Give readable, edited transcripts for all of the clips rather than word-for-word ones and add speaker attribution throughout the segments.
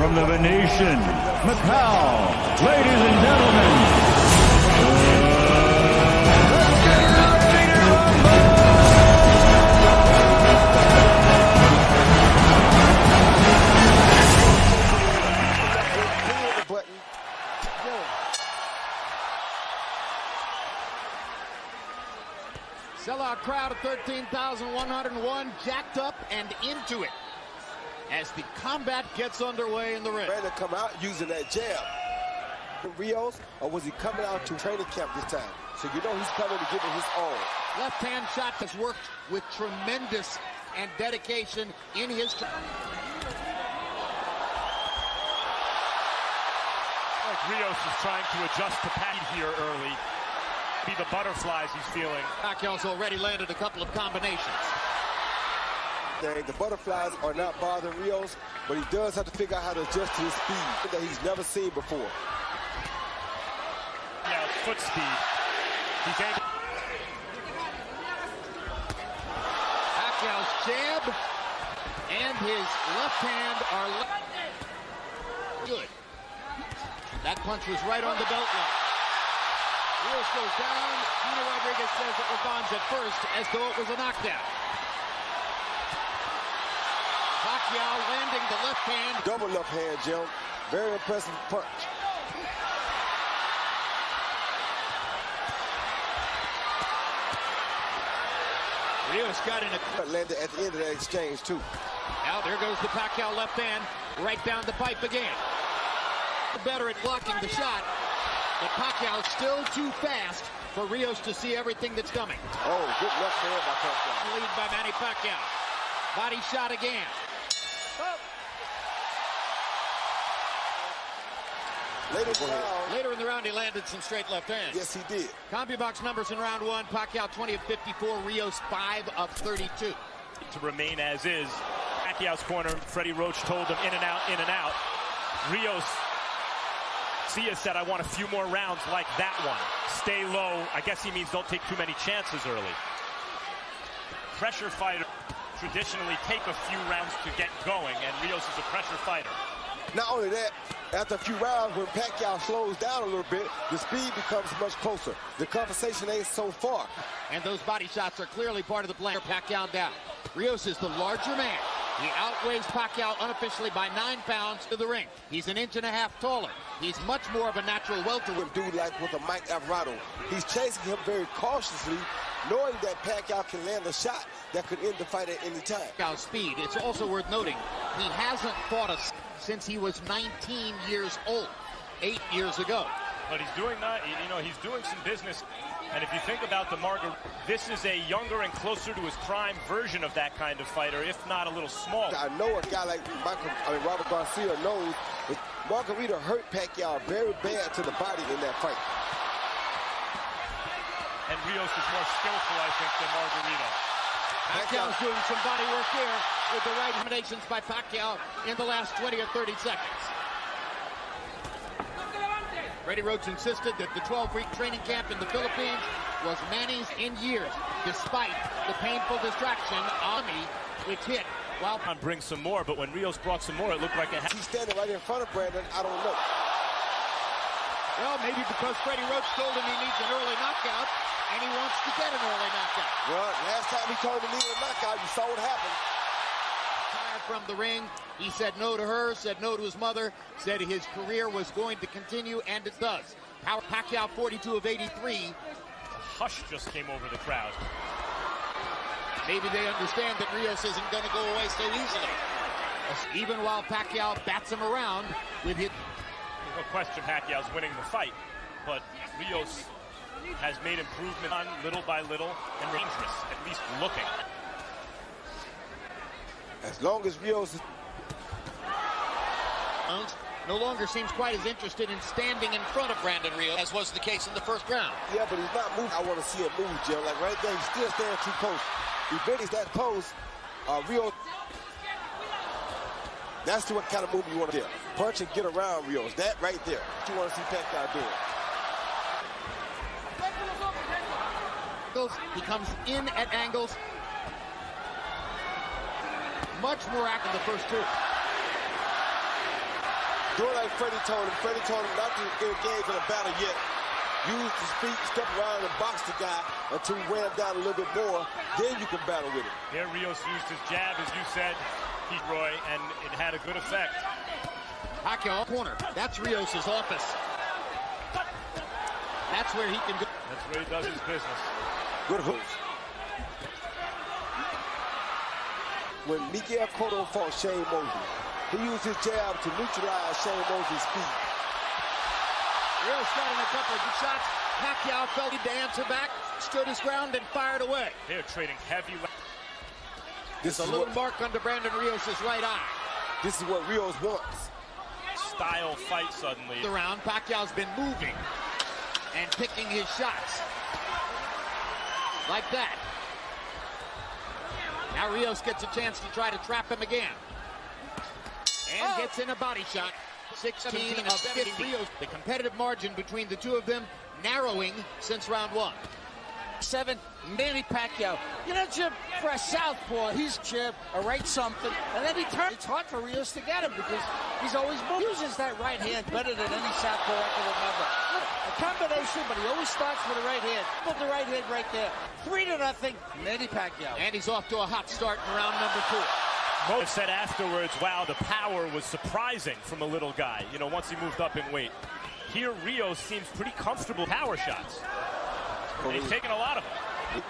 Speaker 1: from the Venetian, Pacquiao. Ladies and gentlemen.
Speaker 2: Sellout crowd of 13,101, jacked up and into it as the combat gets underway in the ring.
Speaker 3: Ready to come out using that jab. Rios, or was he coming out to training camp this time? So you know he's coming to give it his all.
Speaker 2: Left-hand shot has worked with tremendous and dedication in his...
Speaker 4: Like Rios is trying to adjust to Pacquiao here early. Be the butterflies he's feeling.
Speaker 2: Pacquiao's already landed a couple of combinations.
Speaker 3: The butterflies are not bothering Rios, but he does have to figure out how to adjust to his speed that he's never seen before.
Speaker 4: Yeah, it's foot speed. He's able.
Speaker 2: Pacquiao's jab and his left hand are good. That punch was right on the belt line. Rios goes down. Gina Rodriguez says it was Bonds at first, as though it was a knockdown. Pacquiao landing the left hand.
Speaker 3: Double left hand, Jim. Very impressive punch.
Speaker 2: Rios got in a...
Speaker 3: Landed at the end of that exchange, too.
Speaker 2: Now there goes the Pacquiao left hand, right down the pipe again. Better at blocking the shot. But Pacquiao still too fast for Rios to see everything that's coming.
Speaker 3: Oh, good left hand by Pacquiao.
Speaker 2: Lead by Manny Pacquiao. Body shot again. Later in the round, he landed some straight left hands.
Speaker 3: Yes, he did.
Speaker 2: CompuBox numbers in round one. Pacquiao 20 of 54. Rios 5 of 32.
Speaker 4: To remain as is. Pacquiao's corner, Freddie Roach told him in and out, in and out. Rios... Sia said, I want a few more rounds like that one. Stay low. I guess he means don't take too many chances early. Pressure fighter traditionally take a few rounds to get going, and Rios is a pressure fighter.
Speaker 3: Not only that, after a few rounds, when Pacquiao slows down a little bit, the speed becomes much closer. The conversation ain't so far.
Speaker 2: And those body shots are clearly part of the plan. Pacquiao down. Rios is the larger man. He outweighs Pacquiao unofficially by 9 pounds to the ring. He's an inch and a half taller. He's much more of a natural welterweight.
Speaker 3: Dude like with a Mike Alvarado. He's chasing him very cautiously, knowing that Pacquiao can land a shot that could end the fight at any time.
Speaker 2: Pacquiao's speed. It's also worth noting, he hasn't fought us since he was 19 years old, 8 years ago.
Speaker 4: But he's doing that, you know, he's doing some business. And if you think about the Margaret, this is a younger and closer to his prime version of that kind of fighter, if not a little smaller.
Speaker 3: I know a guy like Robert Garcia knows that Margarita hurt Pacquiao very bad to the body in that fight.
Speaker 4: And Rios is more skillful, I think, than Margarita.
Speaker 2: Pacquiao's doing some body work here with the right combinations by Pacquiao in the last 20 or 30 seconds. Freddie Roach insisted that the 12-week training camp in the Philippines was Manny's in years, despite the painful distraction Ami, which hit while...
Speaker 4: Bring some more, but when Rios brought some more, it looked like a...
Speaker 3: He's standing right in front of Brandon, I don't know.
Speaker 2: Well, maybe because Freddie Roach told him he needs an early knockout, and he wants to get an early knockout.
Speaker 3: Well, last time he told him he needed a knockout, you saw what happened.
Speaker 2: From the ring, he said no to her, said no to his mother, said his career was going to continue, and it does. Pacquiao 42 of 83.
Speaker 4: A hush just came over the crowd.
Speaker 2: Maybe they understand that Rios isn't going to go away so easily. Even while Pacquiao bats him around with his...
Speaker 4: No question Pacquiao's winning the fight, but Rios has made improvement on little by little and dangerous, at least looking.
Speaker 3: As long as Rios is...
Speaker 2: no longer seems quite as interested in standing in front of Brandon Rios as was the case in the first round.
Speaker 3: Yeah, but he's not moving. I want to see him move, Jim. Like right there, he's still standing too close. If he's that close, Rios... That's the kind of move you want to get. Punch and get around Rios. That right there. What you want to see Pacquiao doing.
Speaker 2: He comes in at angles. Much more active the first two.
Speaker 3: Doing like Freddie told him. Freddie told him not to engage in a battle yet. Use his feet, step around and box the guy until he wear him down a little bit more. Then you can battle with him.
Speaker 4: Here Rios used his jab, as you said, Roy, and it had a good effect.
Speaker 2: Pacquiao corner. That's Rios' office. That's where he can go.
Speaker 4: That's where he does his business.
Speaker 3: Good hooks. When Miguel Cotto fought Shane Mosley, he used his jab to neutralize Shane Mosley's speed.
Speaker 2: Rios got in a couple of good shots. Pacquiao felt to answer back, stood his ground, and fired away.
Speaker 4: They're trading heavy.
Speaker 3: This
Speaker 2: A
Speaker 3: is
Speaker 2: little
Speaker 3: what,
Speaker 2: mark under Brandon Rios' right eye.
Speaker 3: this is what Rios wants.
Speaker 4: Style fight suddenly.
Speaker 2: The round, Pacquiao's been moving and picking his shots. Like that. Now Rios gets a chance to try to trap him again. And gets in a body shot. 16 of 50. Rios. The competitive margin between the two of them narrowing since round one.
Speaker 5: 7, Manny Pacquiao. You know, Jim, for a southpaw, he's jab, a right something, and then he turns. It's hard for Rios to get him because he's always moving. He uses that right hand better than any southpaw I can remember. A combination, but he always starts with the right hand. Put the right hand right there. 3-0, Manny Pacquiao.
Speaker 2: And he's off to a hot start in round number 4.
Speaker 4: Mo said afterwards, wow, the power was surprising from a little guy, you know, once he moved up in weight. Here, Rios seems pretty comfortable power shots. And he's taking a lot of them.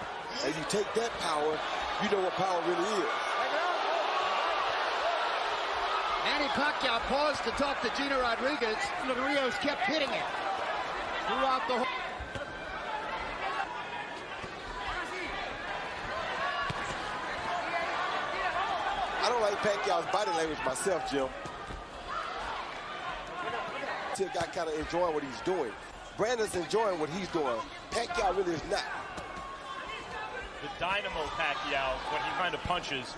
Speaker 3: And you take that power, you know what power really is.
Speaker 2: Manny Pacquiao paused to talk to Gina Rodriguez. Rios kept hitting it throughout the whole.
Speaker 3: I don't like Pacquiao's body language myself, Jim. The guy kind of enjoying what he's doing. Brandon's enjoying what he's doing. Pacquiao really is not.
Speaker 4: The dynamo Pacquiao, when he kind of punches,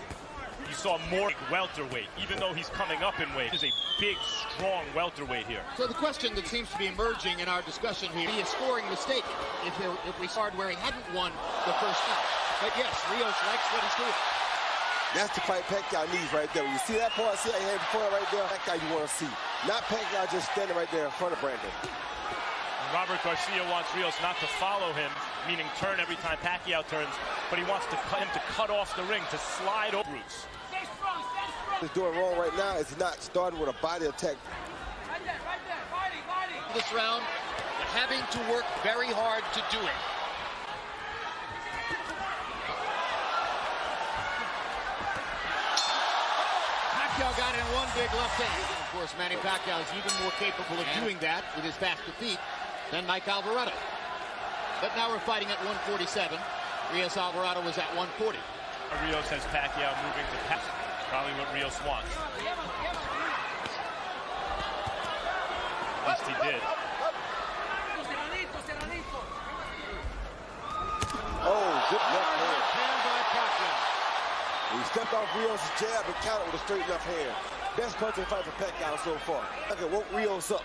Speaker 4: you saw more welterweight, even though he's coming up in weight. He's a big, strong welterweight here.
Speaker 2: So the question that seems to be emerging in our discussion here, he is scoring mistake if we started where he hadn't won the first round. But yes, Rios likes what he's doing.
Speaker 3: That's the fight Pacquiao needs right there. When you see that point, see how he had the point right there? Pacquiao you want to see. Not Pacquiao just standing right there in front of Brandon.
Speaker 4: Robert Garcia wants Rios not to follow him, meaning turn every time Pacquiao turns, but he wants him to cut off the ring, to slide over routes.
Speaker 3: What he's doing wrong right now is not starting with a body attack.
Speaker 2: This round, having to work very hard to do it. Pacquiao got in one big left hand. Of course, Manny Pacquiao is even more capable of doing that with his faster feet than Mike Alvarado. But now we're fighting at 147. Rios Alvarado was at 140.
Speaker 4: Rios has Pacquiao moving to pass. Probably what Rios wants. At least he did.
Speaker 3: Oh, good left hand.
Speaker 2: Hand by Pacquiao.
Speaker 3: He stepped off Rios' jab and countered with a straight left hand. Best punching fight for Pacquiao so far. Pacquiao woke Rios up.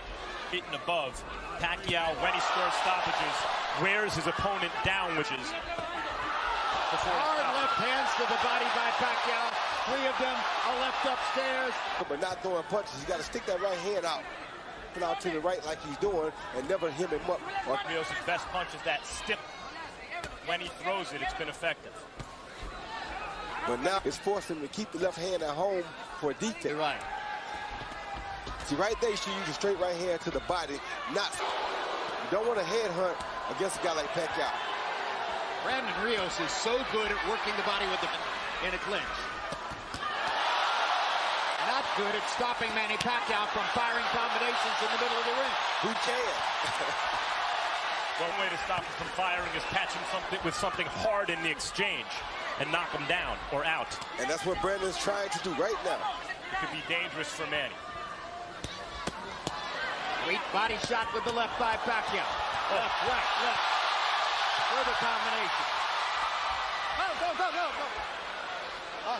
Speaker 4: Beaten above. Pacquiao, when he scores stoppages, wears his opponent down, which is
Speaker 2: Hard left hands to the body by Pacquiao. 3 of them are left upstairs.
Speaker 3: But not throwing punches. You got to stick that right hand out. Put out to the right like he's doing and never hem him up.
Speaker 4: Rios' best punch is that stiff. When he throws it, it's been effective.
Speaker 3: But now it's forcing him to keep the left hand at home for defense.
Speaker 2: You're right.
Speaker 3: See, right there, you should use a straight right hand to the body. You don't want to headhunt against a guy like Pacquiao.
Speaker 2: Brandon Rios is so good at working the body with in a clinch. Not good at stopping Manny Pacquiao from firing combinations in the middle of the ring.
Speaker 3: Who can?
Speaker 4: One way to stop him from firing is catch him with something hard in the exchange and knock him down or out.
Speaker 3: And that's what Brandon's trying to do right now.
Speaker 4: It could be dangerous for Manny.
Speaker 2: Great body shot with the left by Pacquiao. Left, right, left. Further combination. Go.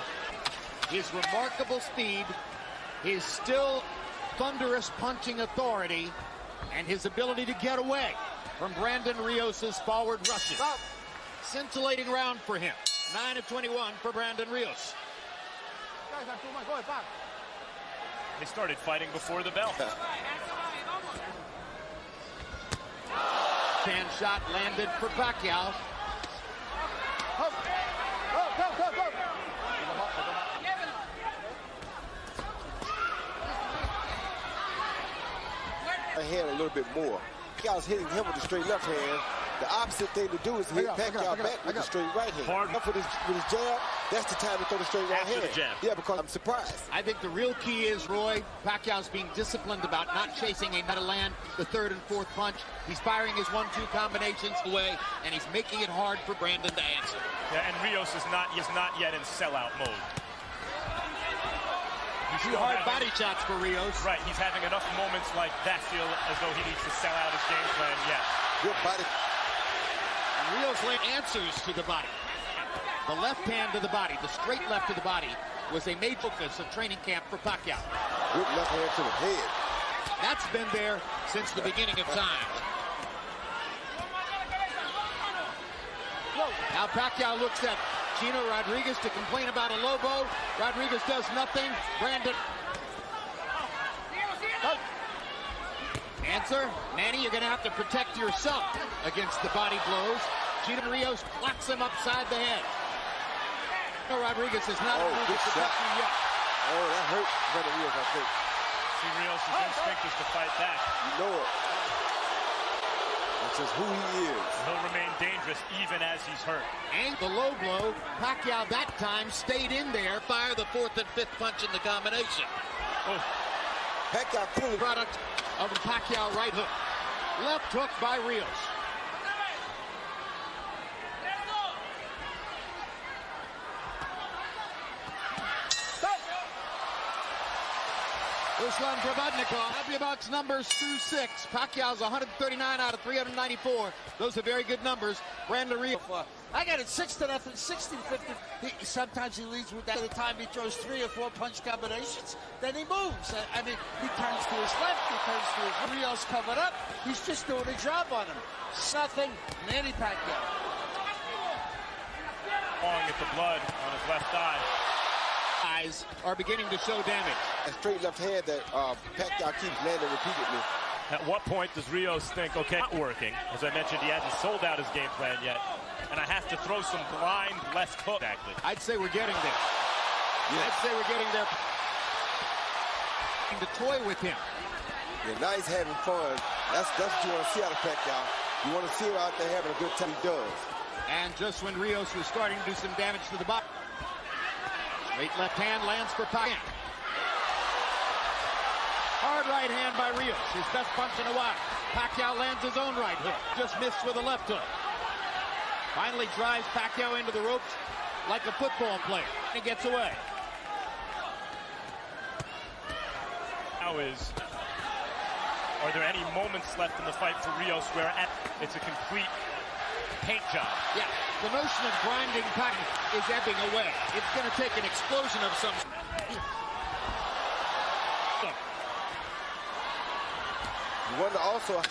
Speaker 2: His remarkable speed, his still thunderous punching authority, and his ability to get away from Brandon Rios' forward rushes. Scintillating round for him. 9 of 21 for Brandon Rios.
Speaker 4: They started fighting before the bell.
Speaker 2: Hand shot landed for Pacquiao. Go.
Speaker 3: Hand a little bit more. Pacquiao's hitting him with the straight left hand. The opposite thing to do is hit Pacquiao back with the straight right hand.
Speaker 4: Hard.
Speaker 3: With his jab, that's the time to throw the straight right
Speaker 4: After
Speaker 3: hand.
Speaker 4: the jab.
Speaker 3: Yeah, because I'm surprised.
Speaker 2: I think the real key is, Roy, Pacquiao's being disciplined about not chasing a to land the third and fourth punch. He's firing his 1-2 combinations away, and he's making it hard for Brandon to answer.
Speaker 4: Yeah, and Rios is not yet in sellout mode.
Speaker 2: Two hard body shots for Rios.
Speaker 4: Right, he's having enough moments like that feel as though he needs to sell out his game plan yet.
Speaker 3: Good body.
Speaker 2: And Rios answers to the body. The left hand to the body, the straight left to the body, was a main focus of training camp for Pacquiao.
Speaker 3: Good left hand to the head.
Speaker 2: That's been there since the beginning of time. Now Pacquiao looks at Gino Rodriguez to complain about a Lobo. Rodriguez does nothing. Brandon. Answer, Manny, you're going to have to protect yourself against the body blows. Gino Rios blocks him upside the head. Gino Rodriguez is not able to protect him yet.
Speaker 3: Oh, that hurt Brandon Rios, I think.
Speaker 4: See, Rios' instinct is to fight back.
Speaker 3: You know it. That's just who he is.
Speaker 4: He'll remain dangerous even as he's hurt.
Speaker 2: And the low blow, Pacquiao that time stayed in there, fire the fourth and fifth punch in the combination.
Speaker 4: Oh.
Speaker 3: Pacquiao fully
Speaker 2: Product of the Pacquiao right hook. Left hook by Rios. Ruslan Pravadnikov, Happy numbers through 6. Pacquiao's 139 out of 394. Those are very good numbers. Brandon Rios.
Speaker 5: I got it 6-0, 60-50. Sometimes he leads with that. At the time he throws 3 or 4 punch combinations, then he moves. I mean, he turns to his left, he turns to his Rios covered up. He's just doing a job on him. Nothing, Manny Pacquiao.
Speaker 4: Clawing at the blood on his left eye.
Speaker 2: Eyes are beginning to show damage.
Speaker 3: a straight left hand that Pacquiao keeps landing repeatedly.
Speaker 4: At what point does Rios think, okay, not working? As I mentioned, he hasn't sold out his game plan yet. And I have to throw some blind left hook. Exactly.
Speaker 2: I'd say we're getting there. Yes. I'd say we're getting there. To toy with him.
Speaker 3: Yeah, now he's having fun. That's what you want to see out of Pacquiao. You want to see him out there having a good time. He does.
Speaker 2: And just when Rios was starting to do some damage to the body. Straight left hand lands for Pacquiao. Hard right hand by Rios. His best punch in a while. Pacquiao lands his own right hook. Just missed with a left hook. Finally drives Pacquiao into the ropes like a football player. He gets away.
Speaker 4: Are there any moments left in the fight for Rios where it's a complete paint job?
Speaker 2: Yeah, the notion of grinding Pacquiao is ebbing away. It's going to take an explosion of some.
Speaker 3: You wonder also.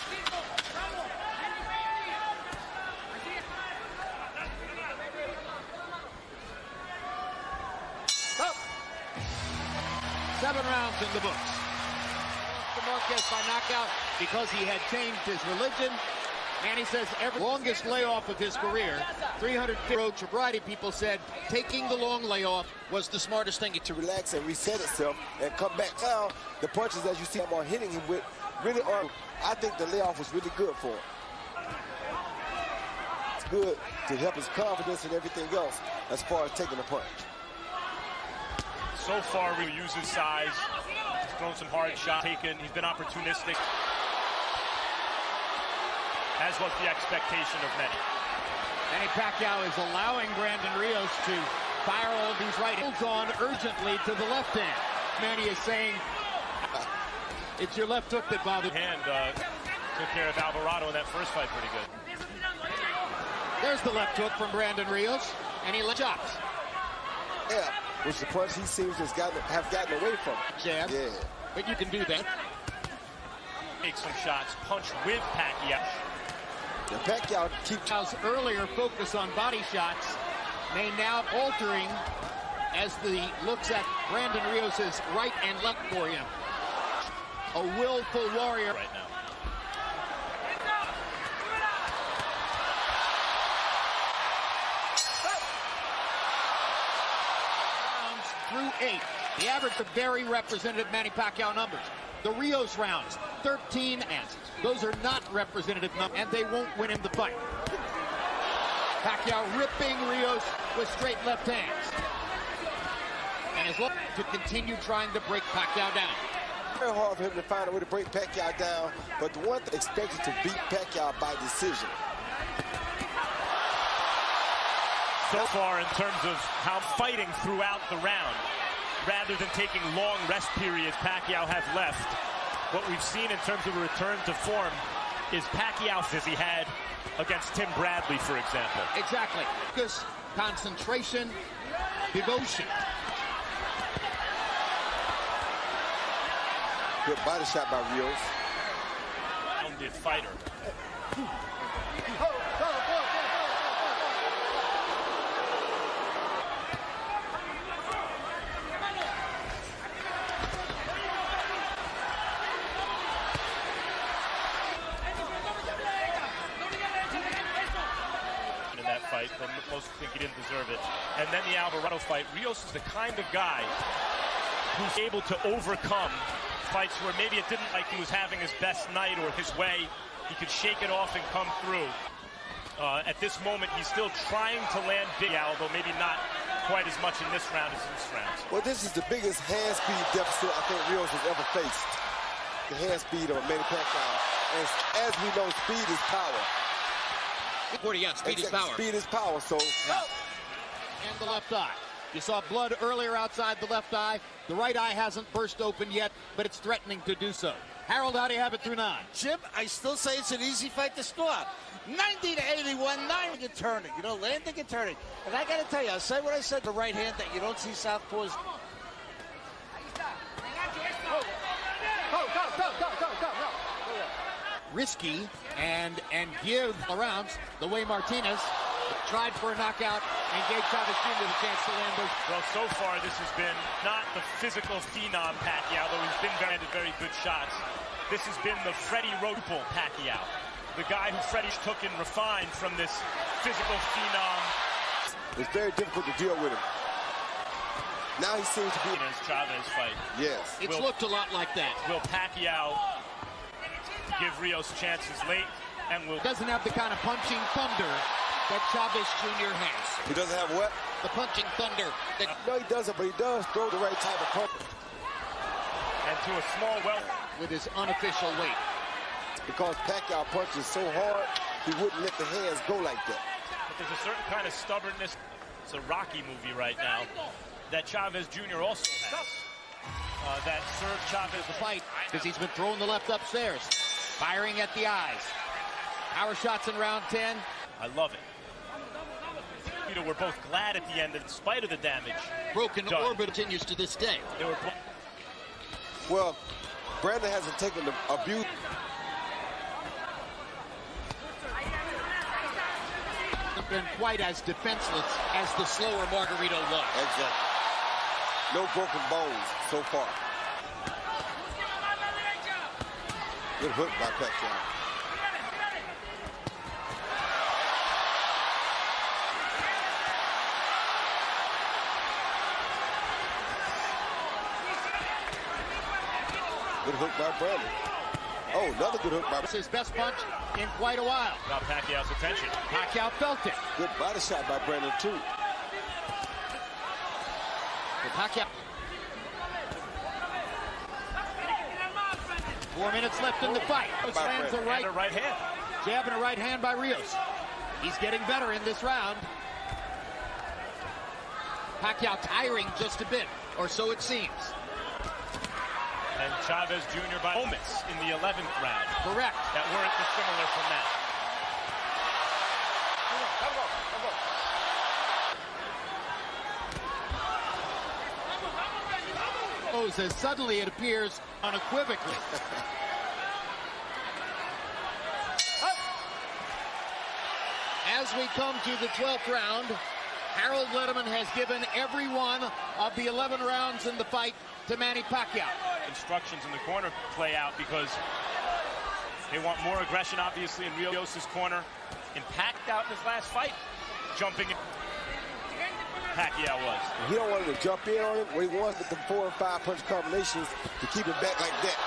Speaker 2: Oh. 7 rounds in the books. Marquez by knockout because he had changed his religion. Manny says every longest layoff of his career, 350 road. A variety of people said taking the long layoff was the smartest thing.
Speaker 3: To relax and reset itself and come back. Now, the punches, as you see him are hitting him with, really are. I think the layoff was really good for him. It's good to help his confidence and everything else as far as taking a punch.
Speaker 4: So far, we use his size. He's thrown some hard shots. He's been opportunistic. As was the expectation of many.
Speaker 2: Manny Pacquiao is allowing Brandon Rios to fire all of these right hands on urgently to the left hand. Manny is saying, it's your left hook that bothered.
Speaker 4: Hand took care of Alvarado in that first fight pretty good.
Speaker 2: There's the left hook from Brandon Rios, and he chops.
Speaker 3: Yeah, which the punch he seems to have gotten away from.
Speaker 2: Jab.
Speaker 3: Yeah.
Speaker 2: But you can do that.
Speaker 4: Take some shots, punch with Pacquiao.
Speaker 3: The Pacquiao keeps
Speaker 2: Pacquiao's earlier focus on body shots may now altering as the looks at Brandon Rios' right and left for him. A willful warrior
Speaker 4: right now.
Speaker 2: Rounds through 8. The average of very representative Manny Pacquiao numbers. The Rios rounds, 13 answers. Those are not representative numbers, and they won't win him the fight. Pacquiao ripping Rios with straight left hands. And is looking to continue trying to break Pacquiao down.
Speaker 3: Very hard for him to find a way to break Pacquiao down, but the one thing expected to beat Pacquiao by decision.
Speaker 4: So far in terms of how fighting throughout the round, rather than taking long rest periods Pacquiao has left, what we've seen in terms of a return to form is Pacquiao as he had against Tim Bradley, for example.
Speaker 2: Exactly. Focus, concentration, devotion.
Speaker 3: Good body shot by Rios.
Speaker 4: Rounded fighter. In that fight, but most think he didn't deserve it. And then the Alvarado fight. Rios is the kind of guy who's able to overcome fights where maybe it didn't like he was having his best night or his way. He could shake it off and come through. At this moment, he's still trying to land big, although maybe not quite as much in this round as in this round.
Speaker 3: Well, this is the biggest hand speed deficit I think Rios has ever faced. The hand speed of Manny Pacquiao. And as we know, speed is power.
Speaker 2: Yeah, speed is power.
Speaker 3: Speed is power, so.
Speaker 2: Yeah. And the left eye. You saw blood earlier outside the left eye. The right eye hasn't burst open yet, but it's threatening to do so. Harold, how do you have it through 9?
Speaker 5: Jim, I still say it's an easy fight to start. 90-81, landing and turning. You know, landing and turning. And I got to tell you, I'll say what I said, the right hand that you don't see southpaws.
Speaker 2: Risky and give rounds the way Martinez tried for a knockout and gave Chavez Jr. the chance to land those.
Speaker 4: Well, so far this has been not the physical phenom Pacquiao, though he's been very good shots. This has been the Freddie Roadpool Pacquiao, the guy who Freddie took and refined from this physical phenom.
Speaker 3: It's very difficult to deal with him. Now he seems to be
Speaker 4: in his Chavez fight.
Speaker 3: Yes.
Speaker 2: It's looked a lot like that.
Speaker 4: Will Pacquiao give Rios chances late, and will
Speaker 2: doesn't have the kind of punching thunder that Chavez Jr. has.
Speaker 3: He doesn't have what?
Speaker 2: The punching thunder.
Speaker 3: No, he doesn't, but he does throw the right type of punch.
Speaker 4: And to a small welter.
Speaker 2: With his unofficial weight.
Speaker 3: Because Pacquiao punches so hard, he wouldn't let the hands go like that.
Speaker 4: But there's a certain kind of stubbornness. It's a Rocky movie right now that Chavez Jr. also has. That served Chavez
Speaker 2: the fight because he's been throwing the left upstairs, firing at the eyes. Power shots in round 10.
Speaker 4: I love it. We're both glad at the end, in spite of the damage.
Speaker 2: Broken orbit continues to this day.
Speaker 4: They were
Speaker 3: well, Brandon hasn't taken the abuse.
Speaker 2: Been quite as defenseless as the slower Margarito was.
Speaker 3: Exactly. No broken bones so far. Good hook by Pacquiao. Good hook by Brandon. Oh, another good hook by...
Speaker 2: It's his best punch in quite a while.
Speaker 4: Got Pacquiao's attention.
Speaker 2: Pacquiao felt it.
Speaker 3: Good body shot by Brandon, too.
Speaker 2: Pacquiao. 4 minutes left in the fight. Lands a
Speaker 4: right hand.
Speaker 2: Jab and a right hand by Rios. He's getting better in this round. Pacquiao tiring just a bit, or so it seems.
Speaker 4: And Chavez Jr. by moments in the 11th round.
Speaker 2: Correct.
Speaker 4: That weren't dissimilar from that.
Speaker 2: As suddenly it appears unequivocally. As we come to the 12th round, Harold Letterman has given every one of the 11 rounds in the fight to Manny Pacquiao.
Speaker 4: Instructions in the corner play out because they want more aggression, obviously, in Rios' corner. And Pacquiao in his last fight, jumping in. Pacquiao was.
Speaker 3: He don't want him to jump in on him. What he wants with the 4 and 5 punch combinations to keep it back like that.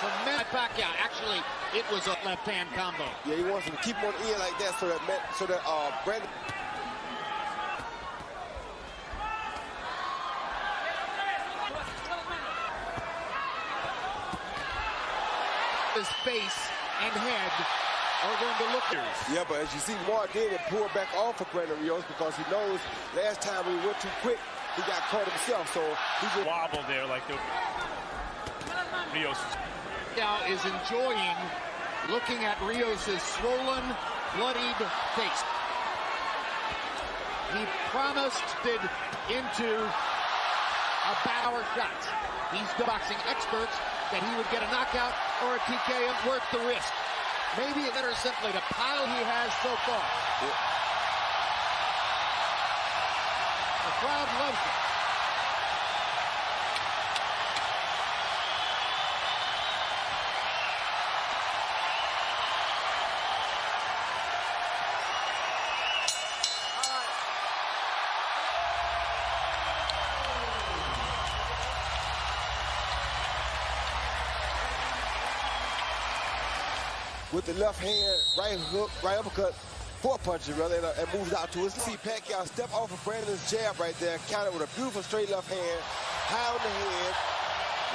Speaker 2: From Manny Pacquiao, actually, it was a left-hand combo.
Speaker 3: Yeah, he wants him to keep him on the end like that so that Brandon.
Speaker 2: His face and head are going to look here.
Speaker 3: Yeah, but as you see, Mark David pull back off of Brandon Rios because he knows last time we went too quick, he got caught himself. So he just
Speaker 4: Wobble there like the Rios.
Speaker 2: Now is enjoying looking at Rios' swollen, bloodied face. He promised it into a power shot. He's the boxing experts that he would get a knockout or a TKO worth the risk. Maybe it's better simply to pile he has so far.
Speaker 3: Yeah.
Speaker 2: The crowd loves it.
Speaker 3: with the left hand, right hook, right uppercut, 4 punches rather, and moves out to us. See Pacquiao step off of Brandon's jab right there, counter with a beautiful straight left hand, high on the head,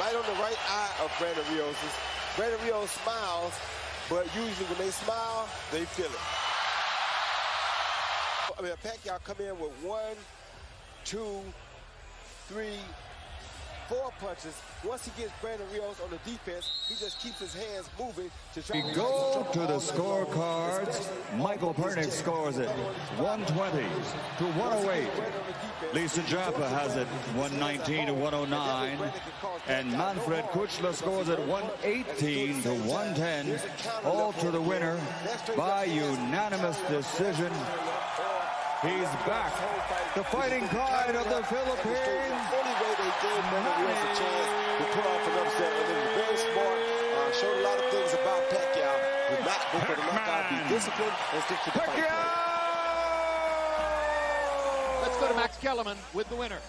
Speaker 3: right on the right eye of Brandon Rios. Brandon Rios smiles, but usually when they smile, they feel it. I mean, Pacquiao come in with 1, 2, 3, 4 punches. Once he gets Brandon Rios on the defense, he just keeps his hands moving to try
Speaker 1: We go to the scorecards. Michael Pernick scores it 120 to 108. Lisa Jaffa has it 119 to 109. And Manfred Kuchler scores it 118 to 110. All to the winner by unanimous decision. He's back. The fighting pride of the Philippines.
Speaker 3: The only way they gave Brandon Rios a chance to pull off an upset, and it was very smart. Showed a lot of things about Pacquiao. Did not go for the knockout. Be disciplined and stick to the fight plan.
Speaker 2: Let's go to Max Kellerman with the winner.